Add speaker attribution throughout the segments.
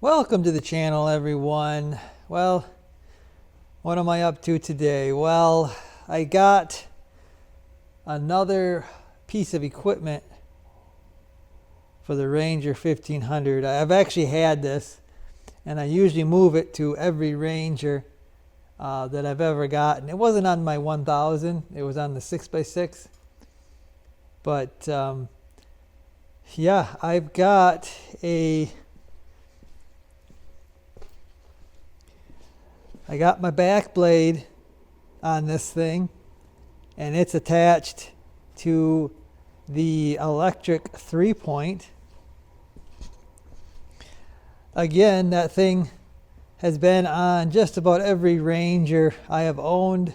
Speaker 1: Welcome to the channel, everyone. Well, what am I up to today? Well, I got another piece of equipment for the Ranger 1500. I've actually had this, and I usually move it to every Ranger that I've ever gotten. It wasn't on my 1000, it was on the 6x6. But yeah, I've got I got my back blade on this thing, and it's attached to the electric 3-point. Again, that thing has been on just about every Ranger I have owned,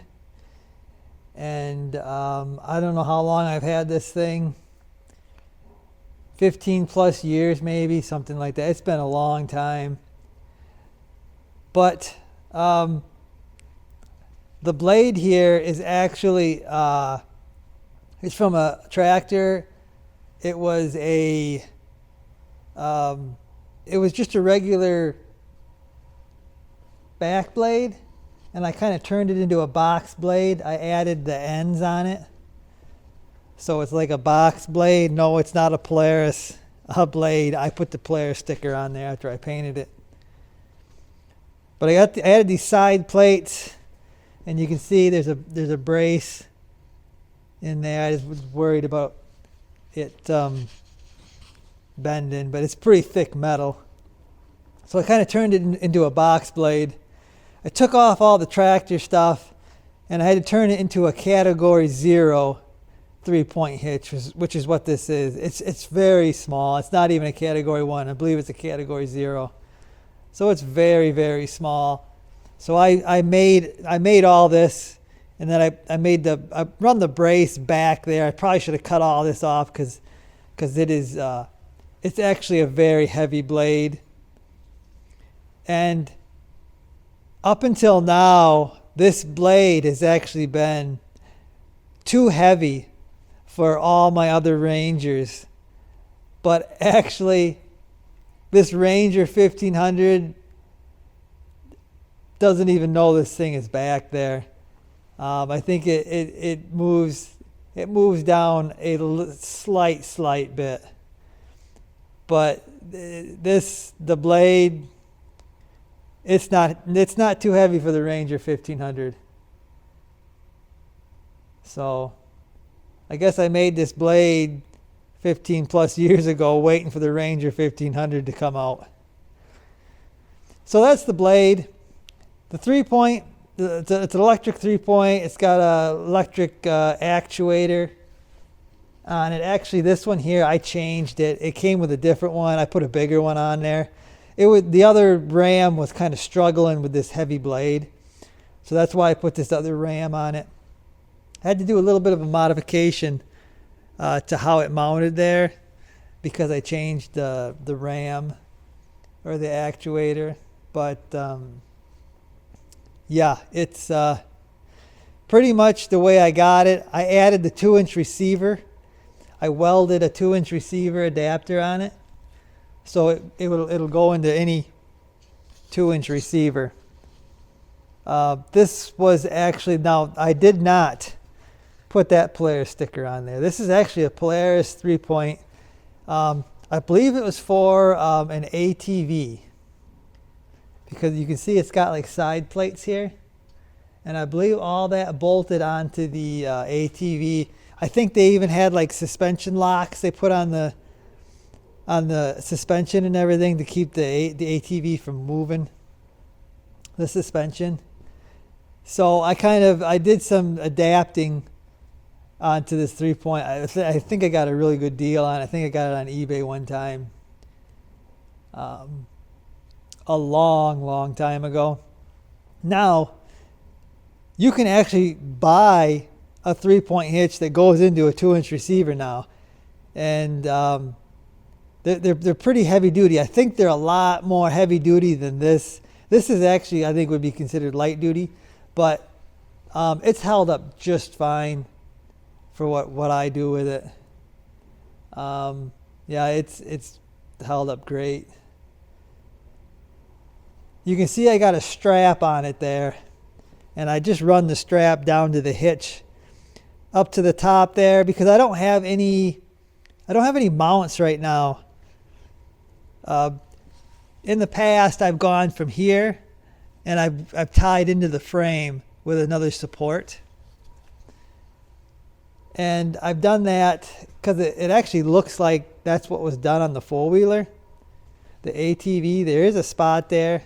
Speaker 1: and I don't know how long I've had this thing. 15 plus years maybe, something like that. It's been a long time. But the blade here is actually it's from a tractor. It was just a regular back blade, and I kind of turned it into a box blade. I added the ends on it, so it's like a box blade. No, it's not a Polaris blade. I put the Polaris sticker on there after I painted it. But I added these side plates, and you can see there's a brace in there. I just was worried about it bending, but it's pretty thick metal. So I kind of turned it into a box blade. I took off all the tractor stuff, and I had to turn it into a Category 0 3-point hitch, which is what this is. It's very small. It's not even a Category 1. I believe it's a Category 0. So it's very, very small. So I made all this, and then I run the brace back there. I probably should have cut all this off because it's actually a very heavy blade. And up until now, this blade has actually been too heavy for all my other Rangers. But actually, this Ranger 1500 doesn't even know this thing is back there. I think it moves down a slight bit, but the blade, it's not too heavy for the Ranger 1500. So I guess I made this blade 15 plus years ago, waiting for the Ranger 1500 to come out. So that's the blade. The 3-point, it's an electric 3-point. It's got an electric actuator on it. Actually, this one here, I changed it. It came with a different one. I put a bigger one on there. The other ram was kind of struggling with this heavy blade, so that's why I put this other ram on it. I had to do a little bit of a modification to how it mounted there, because I changed the ram or the actuator. But yeah, it's pretty much the way I got it. I added the 2-inch receiver. I welded a 2-inch receiver adapter on it, so it'll go into any 2-inch receiver. This was actually, now I did not put that Polaris sticker on there. This is actually a Polaris 3-point. I believe it was for an ATV, because you can see it's got like side plates here, and I believe all that bolted onto the ATV. I think they even had like suspension locks they put on the suspension and everything to keep the ATV from moving the suspension. So I did some adapting onto this 3-point. I think I got a really good deal on it. I think I got it on eBay one time, a long time ago. Now you can actually buy a 3-point hitch that goes into a 2-inch receiver now, and they're pretty heavy duty. I think they're a lot more heavy duty than this. This is actually, I think, would be considered light duty, but it's held up just fine for what I do with it. Yeah, it's held up great. You can see I got a strap on it there, and I just run the strap down to the hitch up to the top there because I don't have any mounts right now. In the past, I've gone from here and I've tied into the frame with another support. And I've done that because it actually looks like that's what was done on the four-wheeler. The ATV, there is a spot there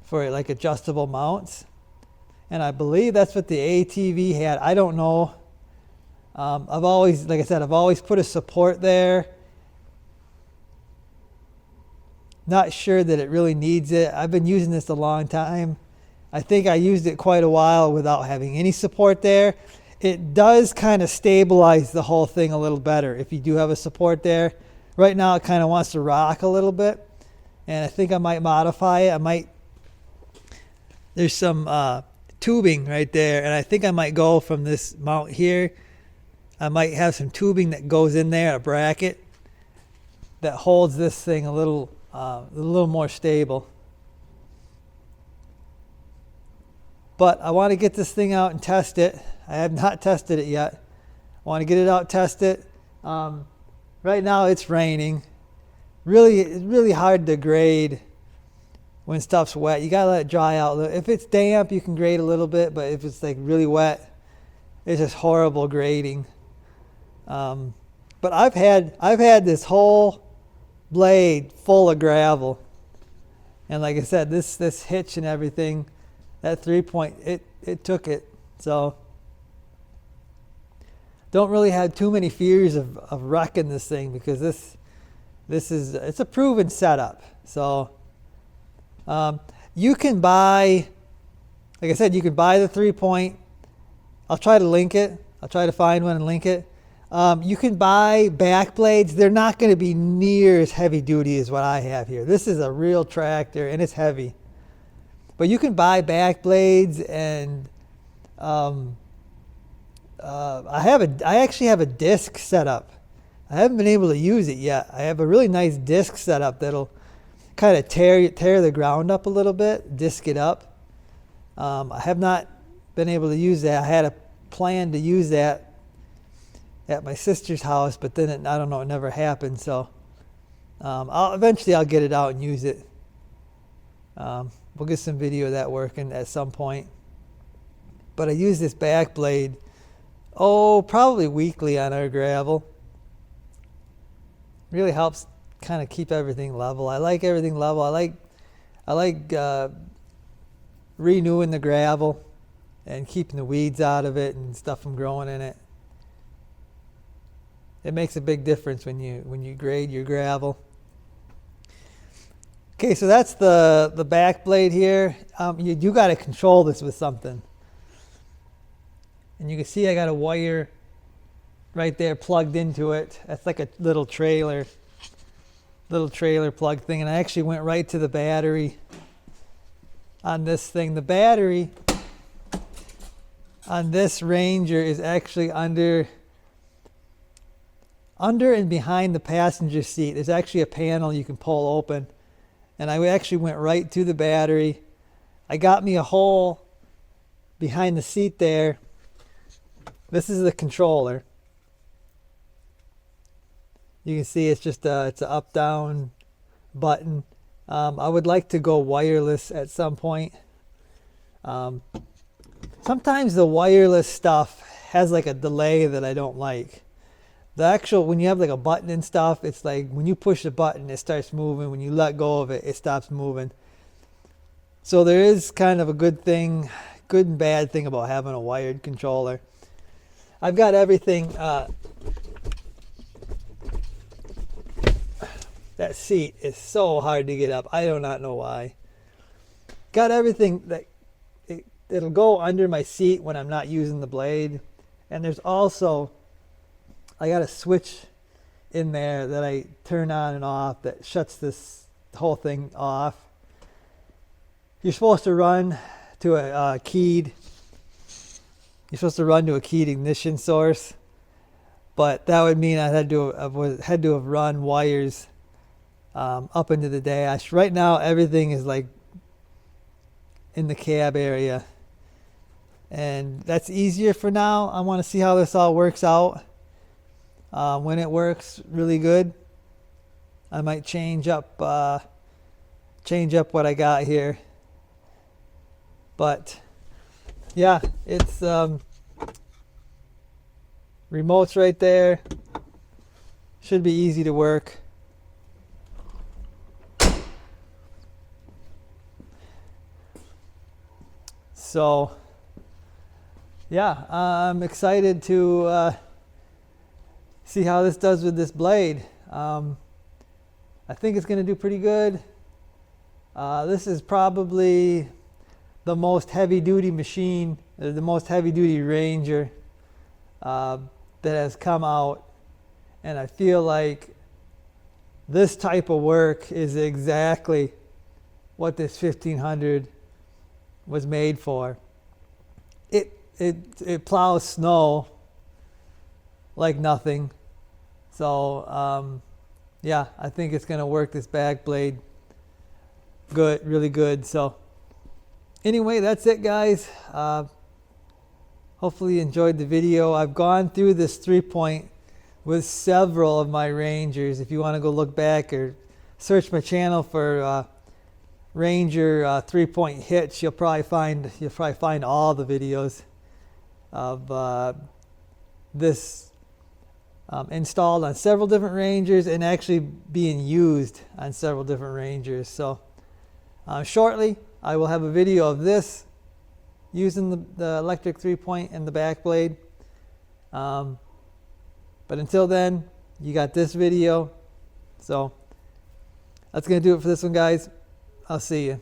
Speaker 1: for like adjustable mounts. And I believe that's what the ATV had. I don't know. I've always, like I said, I've always put a support there. Not sure that it really needs it. I've been using this a long time. I think I used it quite a while without having any support there. It does kind of stabilize the whole thing a little better if you do have a support there. Right now it kind of wants to rock a little bit, and I think I might modify it. There's some tubing right there, and I think I might go from this mount here. I might have some tubing that goes in there, a bracket that holds this thing a little more stable. But I want to get this thing out and test it. I have not tested it yet. I want to get it out, test it. Right now it's raining. It's really hard to grade when stuff's wet. You gotta let it dry out. If it's damp, you can grade a little bit, but if it's like really wet, it's just horrible grading. But I've had this whole blade full of gravel, and like I said, this hitch and everything, that 3-point, it took it. So don't really have too many fears of wrecking this thing because it's a proven setup. So you can buy, like I said, you can buy the 3-point. I'll try to link it. I'll try to find one and link it. You can buy back blades. They're not going to be near as heavy duty as what I have here. This is a real tractor and it's heavy. But you can buy back blades, and I actually have a disc set up. I haven't been able to use it yet. I have a really nice disc set up that'll kind of tear the ground up a little bit, disc it up. I have not been able to use that. I had a plan to use that at my sister's house, but then I don't know, it never happened. So eventually I'll get it out and use it. We'll get some video of that working at some point. But I use this back blade, probably weekly on our gravel. Really helps kind of keep everything level. I like everything level. I like renewing the gravel and keeping the weeds out of it and stuff from growing in it. It makes a big difference when you grade your gravel. Okay, so that's the back blade here. You got to control this with something. And you can see I got a wire right there plugged into it. That's like a little trailer plug thing. And I actually went right to the battery on this thing. The battery on this Ranger is actually under and behind the passenger seat. There's actually a panel you can pull open. And I actually went right to the battery. I got me a hole behind the seat there. This is the controller. You can see it's just it's an up-down button. I would like to go wireless at some point. Sometimes the wireless stuff has like a delay that I don't like. When you have like a button and stuff, it's like when you push the button, it starts moving. When you let go of it, it stops moving. So there is kind of a good and bad thing about having a wired controller. I've got everything. That seat is so hard to get up. I do not know why. Got everything that it'll go under my seat when I'm not using the blade. And there's also, I got a switch in there that I turn on and off that shuts this whole thing off. You're supposed to run to a keyed ignition source, but that would mean I had to have run wires up into the dash. Right now everything is like in the cab area. And that's easier for now. I want to see how this all works out. When it works really good, I might change up what I got here. But yeah, it's remote's right there. Should be easy to work. So yeah, I'm excited to see how this does with this blade. I think it's going to do pretty good. This is probably the most heavy-duty machine, the most heavy-duty Ranger that has come out. And I feel like this type of work is exactly what this 1500 was made for. It plows snow like nothing. So yeah, I think it's going to work this back blade good, really good. So anyway, that's it, guys. Hopefully you enjoyed the video. I've gone through this 3-point with several of my Rangers. If you want to go look back or search my channel for Ranger 3-point hitch, you'll probably find all the videos of this installed on several different Rangers and actually being used on several different Rangers. So shortly I will have a video of this using the electric 3-point and the back blade. But until then, you got this video. So that's going to do it for this one, guys. I'll see you.